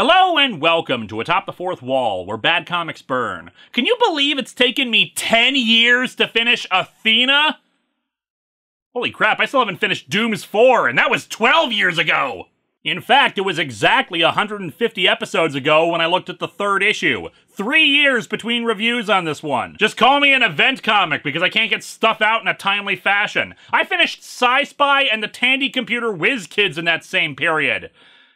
Hello and welcome to Atop the Fourth Wall, where bad comics burn. Can you believe it's taken me 10 years to finish Athena? Holy crap, I still haven't finished Dooms 4, and that was 12 years ago! In fact, it was exactly 150 episodes ago when I looked at the third issue. 3 years between reviews on this one. Just call me an event comic because I can't get stuff out in a timely fashion. I finished Sci-Spy and the Tandy Computer Whiz Kids in that same period.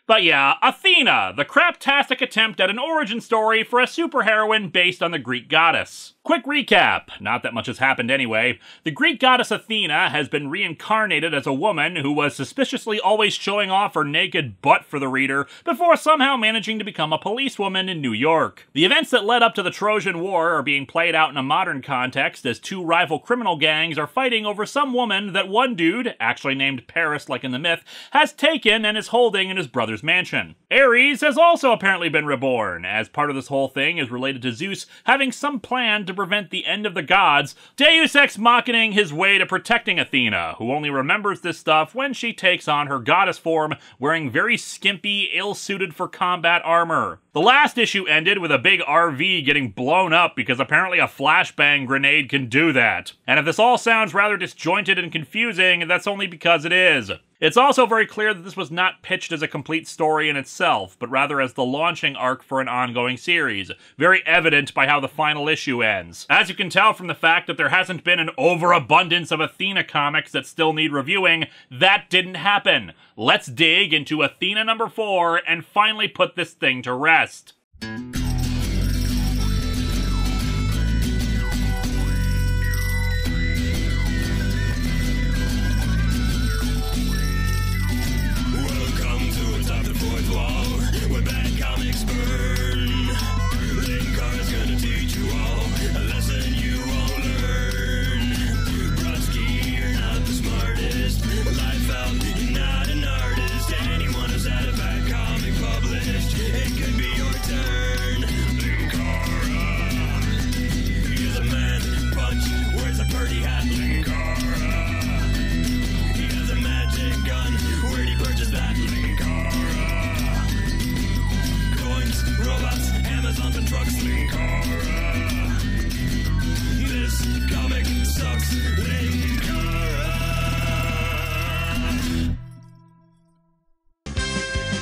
But yeah, Athena, the craptastic attempt at an origin story for a superheroine based on the Greek goddess. Quick recap, not that much has happened anyway. The Greek goddess Athena has been reincarnated as a woman who was suspiciously always showing off her naked butt for the reader before somehow managing to become a policewoman in New York. The events that led up to the Trojan War are being played out in a modern context as two rival criminal gangs are fighting over some woman that one dude, actually named Paris like in the myth, has taken and is holding in his brother's mansion. Ares has also apparently been reborn, as part of this whole thing is related to Zeus having some plan to prevent the end of the gods, Deus Ex Machining his way to protecting Athena, who only remembers this stuff when she takes on her goddess form, wearing very skimpy, ill-suited for combat armor. The last issue ended with a big RV getting blown up because apparently a flashbang grenade can do that. And if this all sounds rather disjointed and confusing, that's only because it is. It's also very clear that this was not pitched as a complete story in itself, but rather as the launching arc for an ongoing series, very evident by how the final issue ends. As you can tell from the fact that there hasn't been an overabundance of Athena comics that still need reviewing, that didn't happen. Let's dig into Athena number 4 and finally put this thing to rest. Welcome to Atop the Fourth Wall, where bad comics burn. Linkara's gonna teach you all a lesson you won't learn. Brodsky, you're not the smartest. Life out, you're not an artist. Anyone who's had a bad comic published, it could be your turn. Linkara, he's a man, punch, wears a birdie hat. Linkara, he has a magic gun. Where'd he purchase that? Linkara, coins, robots, Amazon and trucks. Linkara, this comic sucks. Linkara.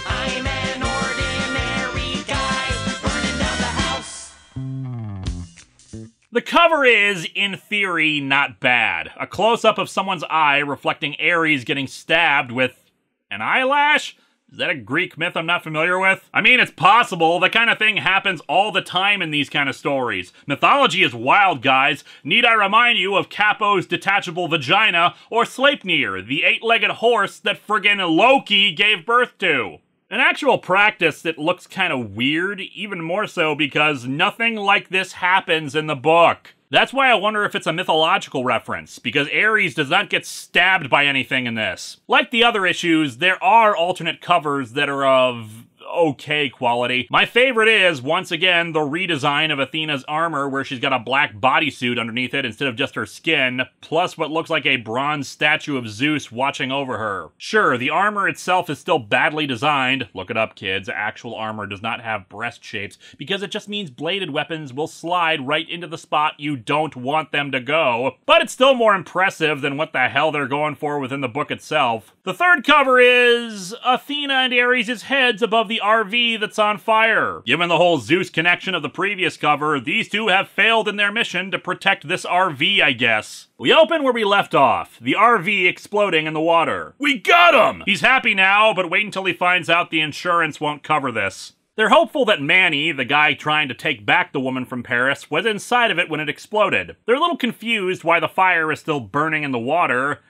I'm an ordinary guy burning down the house. The cover is, in theory, not bad. A close-up of someone's eye reflecting Ares getting stabbed with an eyelash? Is that a Greek myth I'm not familiar with? I mean, it's possible. That kind of thing happens all the time in these kind of stories. Mythology is wild, guys. Need I remind you of Capo's detachable vagina, or Sleipnir, the 8-legged horse that friggin' Loki gave birth to? An actual practice that looks kind of weird, even more so because nothing like this happens in the book. That's why I wonder if it's a mythological reference, because Ares does not get stabbed by anything in this. Like the other issues, there are alternate covers that are of okay quality. My favorite is, once again, the redesign of Athena's armor where she's got a black bodysuit underneath it instead of just her skin, plus what looks like a bronze statue of Zeus watching over her. Sure, the armor itself is still badly designed. Look it up, kids. Actual armor does not have breast shapes because it just means bladed weapons will slide right into the spot you don't want them to go. But it's still more impressive than what the hell they're going for within the book itself. The third cover is Athena and Ares' heads above the RV that's on fire. Given the whole Zeus connection of the previous cover, these two have failed in their mission to protect this RV, I guess. We open where we left off, the RV exploding in the water. We got him! He's happy now, but wait until he finds out the insurance won't cover this. They're hopeful that Manny, the guy trying to take back the woman from Paris, was inside of it when it exploded. They're a little confused why the fire is still burning in the water,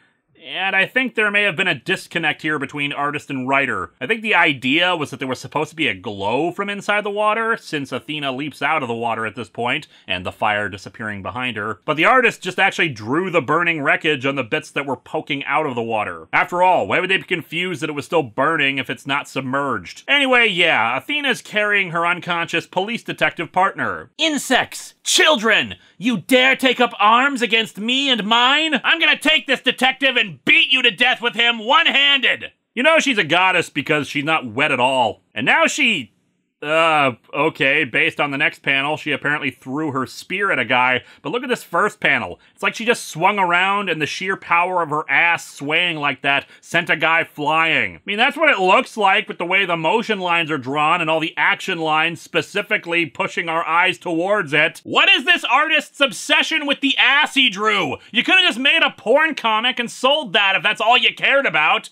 and I think there may have been a disconnect here between artist and writer. I think the idea was that there was supposed to be a glow from inside the water, since Athena leaps out of the water at this point, and the fire disappearing behind her. But the artist just actually drew the burning wreckage on the bits that were poking out of the water. After all, why would they be confused that it was still burning if it's not submerged? Anyway, yeah, Athena's carrying her unconscious police detective partner. Insects! Children! You dare take up arms against me and mine? I'm gonna take this detective and beat you to death with him one-handed! You know she's a goddess because she's not wet at all. And now she Okay, based on the next panel, she apparently threw her spear at a guy, but look at this first panel. It's like she just swung around and the sheer power of her ass swaying like that sent a guy flying. I mean, that's what it looks like with the way the motion lines are drawn and all the action lines specifically pushing our eyes towards it. What is this artist's obsession with the ass he drew? You could have just made a porn comic and sold that if that's all you cared about.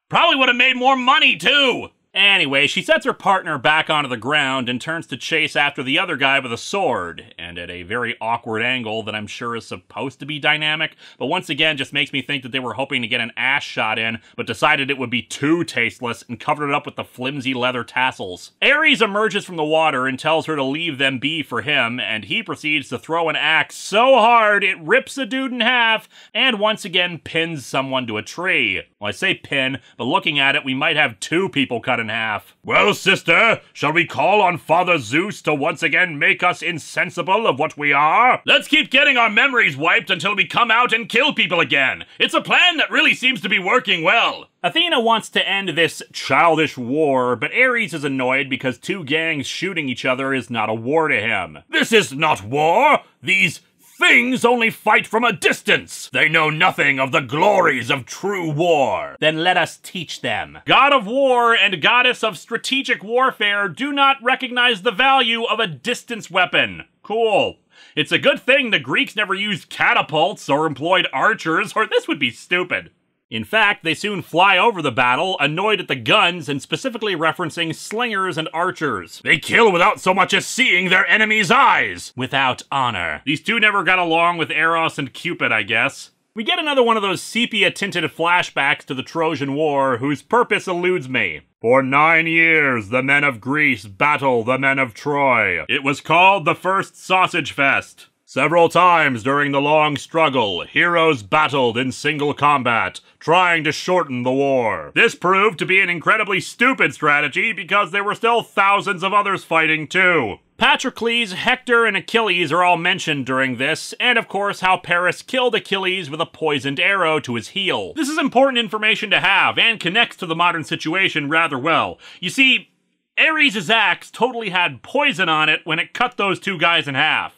Probably would have made more money, too. Anyway, she sets her partner back onto the ground and turns to chase after the other guy with a sword, and at a very awkward angle that I'm sure is supposed to be dynamic, but once again just makes me think that they were hoping to get an ass shot in, but decided it would be too tasteless and covered it up with the flimsy leather tassels. Ares emerges from the water and tells her to leave them be for him, and he proceeds to throw an axe so hard it rips a dude in half, and once again pins someone to a tree. Well, I say pin, but looking at it, we might have two people cut in half. Well, sister, shall we call on Father Zeus to once again make us insensible of what we are? Let's keep getting our memories wiped until we come out and kill people again. It's a plan that really seems to be working well. Athena wants to end this childish war, but Ares is annoyed because two gangs shooting each other is not a war to him. This is not war! These things only fight from a distance. They know nothing of the glories of true war. Then let us teach them. God of War and Goddess of Strategic Warfare do not recognize the value of a distance weapon. Cool. It's a good thing the Greeks never used catapults or employed archers, or this would be stupid. In fact, they soon fly over the battle, annoyed at the guns and specifically referencing slingers and archers. They kill without so much as seeing their enemy's eyes. Without honor. These two never got along with Eros and Cupid, I guess. We get another one of those sepia-tinted flashbacks to the Trojan War, whose purpose eludes me. For 9 years, the men of Greece battle the men of Troy. It was called the First Sausage Fest. Several times during the long struggle, heroes battled in single combat, trying to shorten the war. This proved to be an incredibly stupid strategy because there were still thousands of others fighting too. Patroclus, Hector, and Achilles are all mentioned during this, and of course how Paris killed Achilles with a poisoned arrow to his heel. This is important information to have, and connects to the modern situation rather well. You see, Ares' axe totally had poison on it when it cut those two guys in half.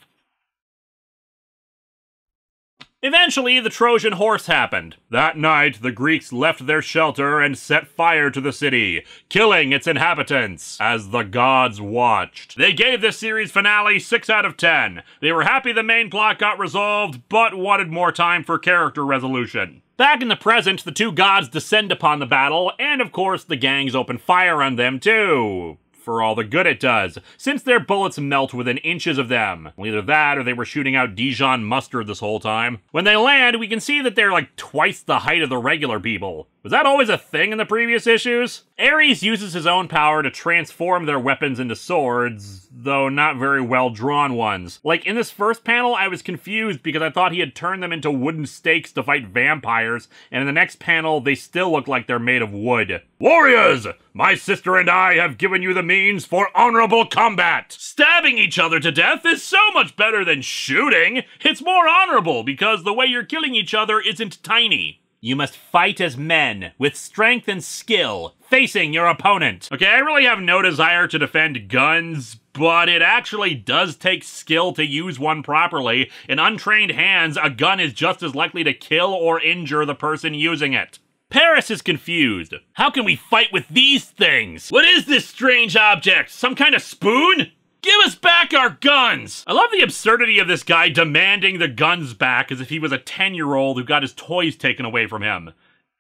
Eventually, the Trojan horse happened. That night, the Greeks left their shelter and set fire to the city, killing its inhabitants, as the gods watched. They gave this series finale 6 out of 10. They were happy the main plot got resolved, but wanted more time for character resolution. Back in the present, the two gods descend upon the battle, and of course, the gangs open fire on them too. For all the good it does, since their bullets melt within inches of them. Well, either that, or they were shooting out Dijon mustard this whole time. When they land, we can see that they're like twice the height of the regular people. Was that always a thing in the previous issues? Ares uses his own power to transform their weapons into swords, though not very well-drawn ones. Like, in this first panel, I was confused because I thought he had turned them into wooden stakes to fight vampires, and in the next panel, they still look like they're made of wood. Warriors! My sister and I have given you the means for honorable combat! Stabbing each other to death is so much better than shooting! It's more honorable because the way you're killing each other isn't tiny. You must fight as men, with strength and skill, facing your opponent. Okay, I really have no desire to defend guns, but it actually does take skill to use one properly. In untrained hands, a gun is just as likely to kill or injure the person using it. Paris is confused. How can we fight with these things? What is this strange object? Some kind of spoon? Give us back our guns! I love the absurdity of this guy demanding the guns back as if he was a 10-year-old who got his toys taken away from him.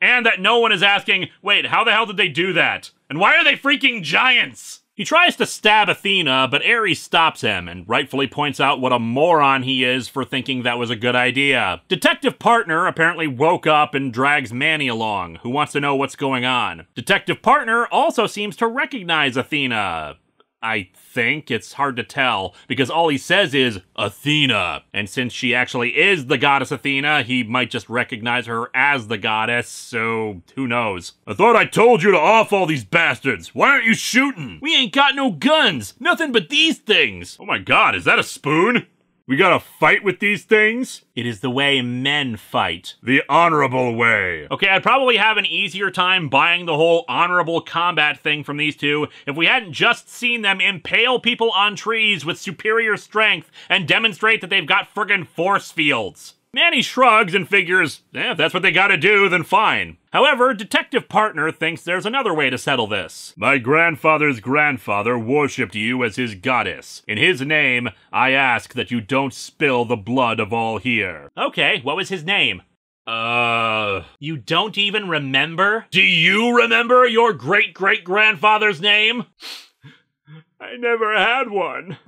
And that no one is asking, wait, how the hell did they do that? And why are they freaking giants? He tries to stab Athena, but Ares stops him and rightfully points out what a moron he is for thinking that was a good idea. Detective Partner apparently woke up and drags Manny along, who wants to know what's going on. Detective Partner also seems to recognize Athena. I think. It's hard to tell, because all he says is, Athena. And since she actually is the goddess Athena, he might just recognize her as the goddess, so who knows. I thought I told you to off all these bastards. Why aren't you shooting? We ain't got no guns. Nothing but these things. Oh my god, is that a spoon? We gotta fight with these things? It is the way men fight. The honorable way. Okay, I'd probably have an easier time buying the whole honorable combat thing from these two if we hadn't just seen them impale people on trees with superior strength and demonstrate that they've got friggin' force fields. Manny shrugs and figures, if that's what they gotta do, then fine. However, Detective Partner thinks there's another way to settle this. My grandfather's grandfather worshipped you as his goddess. In his name, I ask that you don't spill the blood of all here. Okay, what was his name? You don't even remember? Do you remember your great-great-grandfather's name? I never had one.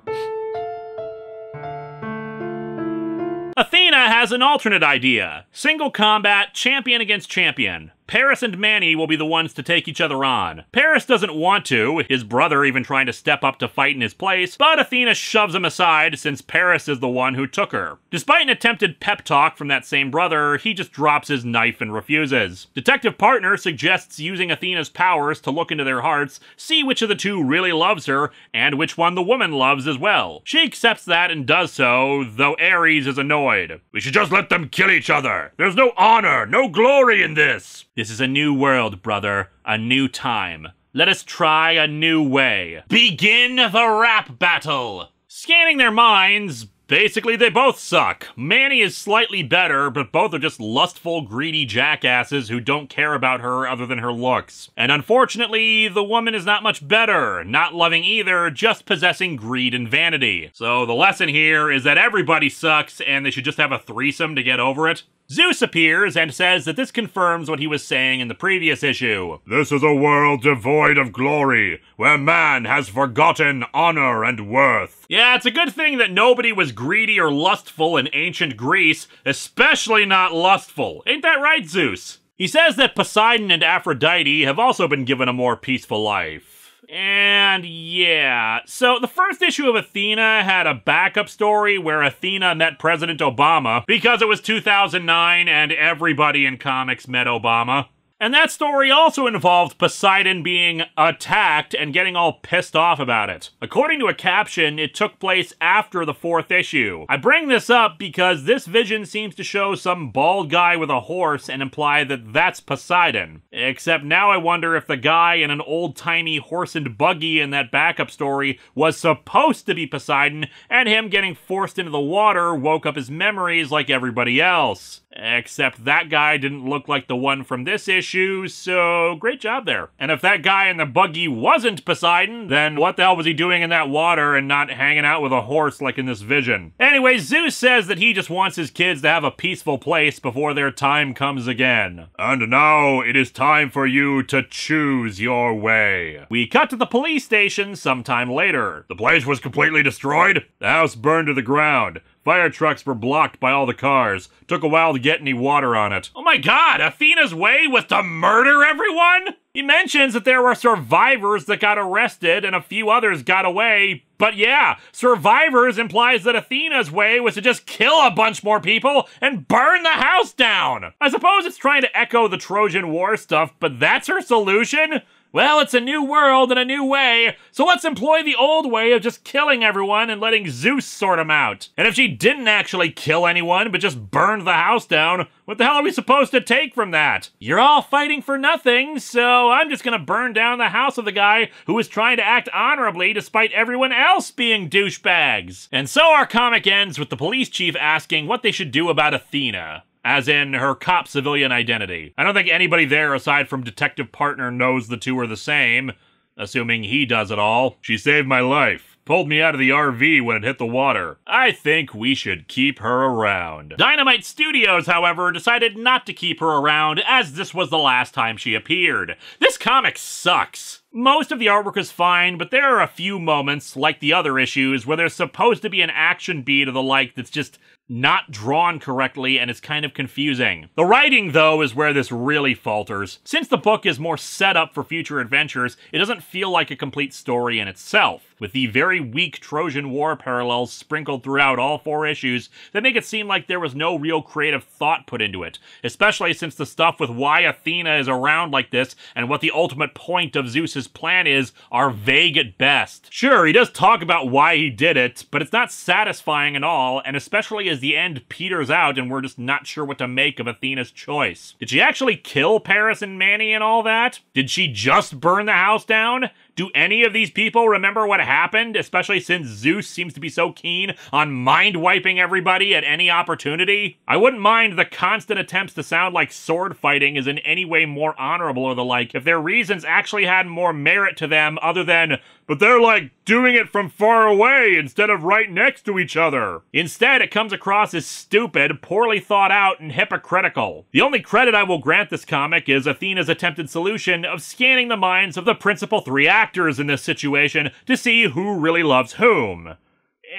Athena has an alternate idea. Single combat, champion against champion. Paris and Manny will be the ones to take each other on. Paris doesn't want to, his brother even trying to step up to fight in his place, but Athena shoves him aside since Paris is the one who took her. Despite an attempted pep talk from that same brother, he just drops his knife and refuses. Detective Partner suggests using Athena's powers to look into their hearts, see which of the two really loves her, and which one the woman loves as well. She accepts that and does so, though Ares is annoyed. We should just let them kill each other. There's no honor, no glory in this. This is a new world, brother. A new time. Let us try a new way. Begin the rap battle! Scanning their minds, basically they both suck. Manny is slightly better, but both are just lustful, greedy jackasses who don't care about her other than her looks. And unfortunately, the woman is not much better. Not loving either, just possessing greed and vanity. So the lesson here is that everybody sucks and they should just have a threesome to get over it. Zeus appears and says that this confirms what he was saying in the previous issue. This is a world devoid of glory, where man has forgotten honor and worth. Yeah, it's a good thing that nobody was greedy or lustful in ancient Greece, especially not lustful. Ain't that right, Zeus? He says that Poseidon and Aphrodite have also been given a more peaceful life. And yeah, so the first issue of Athena had a backup story where Athena met President Obama because it was 2009 and everybody in comics met Obama. And that story also involved Poseidon being attacked and getting all pissed off about it. According to a caption, it took place after the 4th issue. I bring this up because this vision seems to show some bald guy with a horse and imply that that's Poseidon. Except now I wonder if the guy in an old-timey horse and buggy in that backup story was supposed to be Poseidon, and him getting forced into the water woke up his memories like everybody else. Except that guy didn't look like the one from this issue, so great job there. And if that guy in the buggy wasn't Poseidon, then what the hell was he doing in that water and not hanging out with a horse like in this vision? Anyway, Zeus says that he just wants his kids to have a peaceful place before their time comes again. And now it is time for you to choose your way. We cut to the police station sometime later. The place was completely destroyed. The house burned to the ground. Fire trucks were blocked by all the cars. Took a while to get any water on it. Oh my god, Athena's way was to murder everyone? He mentions that there were survivors that got arrested and a few others got away. But yeah, survivors implies that Athena's way was to just kill a bunch more people and burn the house down. I suppose it's trying to echo the Trojan War stuff, but that's her solution? Well, it's a new world and a new way, so let's employ the old way of just killing everyone and letting Zeus sort them out. And if she didn't actually kill anyone, but just burned the house down, what the hell are we supposed to take from that? You're all fighting for nothing, so I'm just gonna burn down the house of the guy who was trying to act honorably despite everyone else being douchebags. And so our comic ends with the police chief asking what they should do about Athena. As in her cop-civilian identity. I don't think anybody there aside from Detective Partner knows the two are the same, assuming he does it all. She saved my life. Pulled me out of the RV when it hit the water. I think we should keep her around. Dynamite Studios, however, decided not to keep her around as this was the last time she appeared. This comic sucks. Most of the artwork is fine, but there are a few moments, like the other issues, where there's supposed to be an action beat or the like that's just not drawn correctly and it's kind of confusing. The writing, though, is where this really falters. Since the book is more set up for future adventures, it doesn't feel like a complete story in itself, with the very weak Trojan War parallels sprinkled throughout all 4 issues that make it seem like there was no real creative thought put into it, especially since the stuff with why Athena is around like this and what the ultimate point of Zeus's Zeus's plan is are vague at best. Sure, he does talk about why he did it, but it's not satisfying at all, and especially as the end peters out and we're just not sure what to make of Athena's choice. Did she actually kill Paris and Manny and all that? Did she just burn the house down? Do any of these people remember what happened, especially since Zeus seems to be so keen on mind-wiping everybody at any opportunity? I wouldn't mind the constant attempts to sound like sword fighting is in any way more honorable or the like if their reasons actually had more merit to them other than, but they're like doing it from far away instead of right next to each other. Instead, it comes across as stupid, poorly thought out, and hypocritical. The only credit I will grant this comic is Athena's attempted solution of scanning the minds of the principal three actors in this situation to see who really loves whom.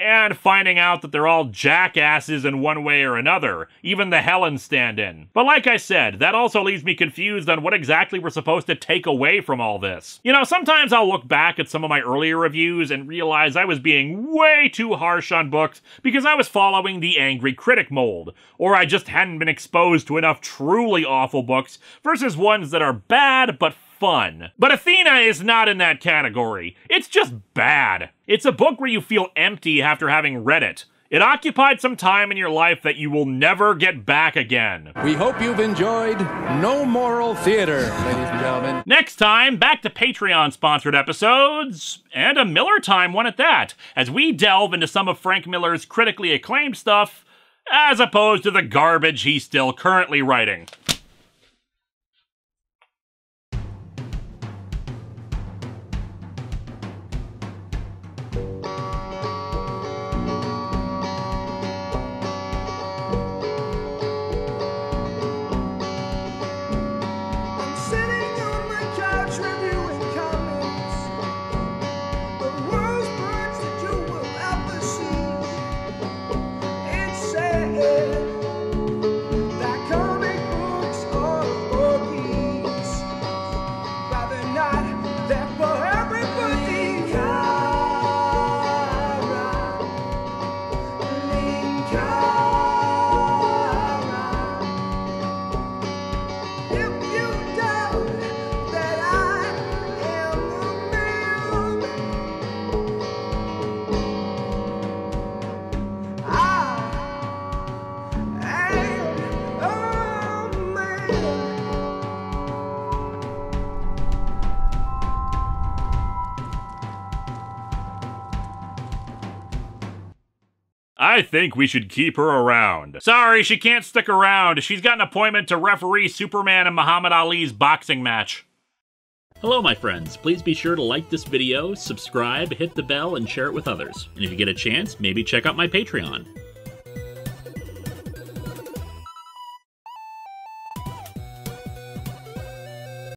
And finding out that they're all jackasses in one way or another, even the Helen stand-in. But like I said, that also leaves me confused on what exactly we're supposed to take away from all this. You know, sometimes I'll look back at some of my earlier reviews and realize I was being way too harsh on books because I was following the angry critic mold, or I just hadn't been exposed to enough truly awful books versus ones that are bad but fun. But Athena is not in that category. It's just bad. It's a book where you feel empty after having read it. It occupied some time in your life that you will never get back again. We hope you've enjoyed No Moral Theater, ladies and gentlemen. Next time, back to Patreon-sponsored episodes, and a Miller time one at that, as we delve into some of Frank Miller's critically acclaimed stuff, as opposed to the garbage he's still currently writing. I think we should keep her around. Sorry, she can't stick around. She's got an appointment to referee Superman and Muhammad Ali's boxing match. Hello, my friends. Please be sure to like this video, subscribe, hit the bell, and share it with others. And if you get a chance, maybe check out my Patreon.